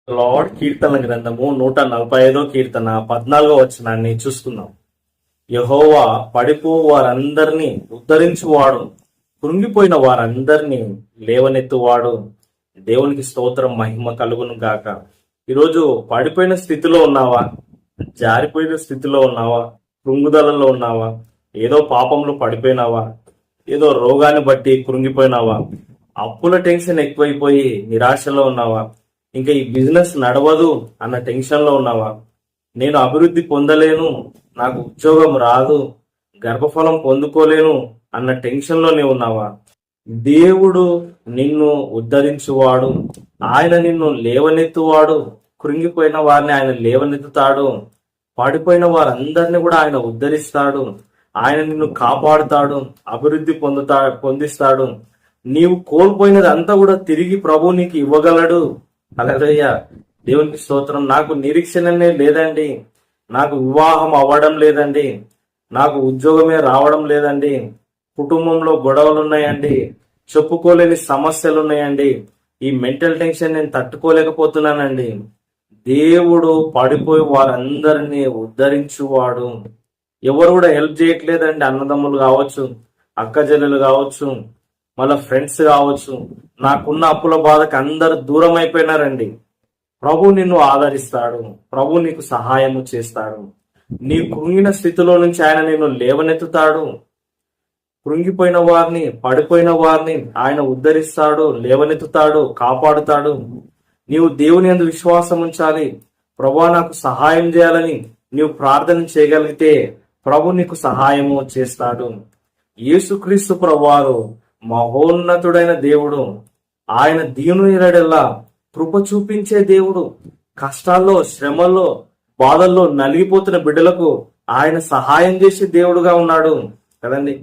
Lord కీర్తన గ్రంథము 145 కీర్తన 14 వచనాన్ని చూసుకుందాం. యెహోవా పడిపోవు వారందరినీ ఉద్ధరించువాడు, కృంగిపోయిన వారందరినీ లేవనెత్తువాడు. దేవునికి స్తోత్రం, మహిమ కలుగును గాక. ఈరోజు పడిపోయిన స్థితిలో ఉన్నావా? జారిపోయిన స్థితిలో ఉన్నావా? కృంగుదలలో ఉన్నావా? ఏదో పాపంలో పడిపోయినావా? ఏదో రోగాన్ని బట్టి కృంగిపోయినావా? అప్పుల టెన్షన్ ఎక్కువైపోయి నిరాశలో ఉన్నావా? ఇంకా ఈ బిజినెస్ నడవదు అన్న టెన్షన్ లో ఉన్నావా? నేను అభివృద్ధి పొందలేను, నాకు ఉద్యోగం రాదు, గర్భఫలం పొందుకోలేను అన్న టెన్షన్ లో నీవు ఉన్నావా? దేవుడు నిన్ను ఉద్ధరించువాడు, ఆయన నిన్ను లేవనెత్తువాడు. కృంగిపోయిన వారిని ఆయన లేవనెత్తుతాడు, పడిపోయిన వారందరినీ కూడా ఆయన ఉద్ధరిస్తాడు. ఆయన నిన్ను కాపాడుతాడు, అభివృద్ధి పొందిస్తాడు. నీవు కోల్పోయినది అంతా కూడా తిరిగి ప్రభు నీకు ఇవ్వగలడు. హల్లెలూయా, దేవునికి స్తోత్రం. నాకు నిరీక్షణనే లేదండి, నాకు వివాహం అవ్వడం లేదండి, నాకు ఉద్యోగమే రావడం లేదండి, కుటుంబంలో గొడవలు ఉన్నాయండి, చెప్పుకోలేని సమస్యలు ఉన్నాయండి, ఈ మెంటల్ టెన్షన్ నేను తట్టుకోలేకపోతున్నానండి. దేవుడు పడిపోయి వారందరినీ ఉద్ధరించువాడు. ఎవరు కూడా హెల్ప్ చేయట్లేదండి. అన్నదమ్ములు కావచ్చు, అక్క చెల్లెలు కావచ్చు, మళ్ళీ ఫ్రెండ్స్ కావచ్చు. నాకున్న అప్పుల బాధకు అందరు దూరం అయిపోయినారండి. ప్రభు నిన్ను ఆదరిస్తాడు, ప్రభు నీకు సహాయము చేస్తాడు. నీ కృంగిన స్థితిలో నుంచి ఆయన నిన్ను లేవనెత్తుతాడు. కృంగిపోయిన వారిని, పడిపోయిన వారిని ఆయన ఉద్ధరిస్తాడు, లేవనెత్తుతాడు, కాపాడుతాడు. నీవు దేవుని యందు విశ్వాసం ఉంచాలి. ప్రభు నాకు సహాయం చేయాలని నీవు ప్రార్థన చేయగలిగితే ప్రభు నీకు సహాయము చేస్తాడు. యేసుక్రీస్తు ప్రభువారు మహోన్నతుడైన దేవుడు. ఆయన దీనునిరడెల్లా కృప చూపించే దేవుడు. కష్టాల్లో, శ్రమల్లో, బాధల్లో నలిగిపోతున్న బిడ్డలకు ఆయన సహాయం చేసే దేవుడుగా ఉన్నాడు కదండి.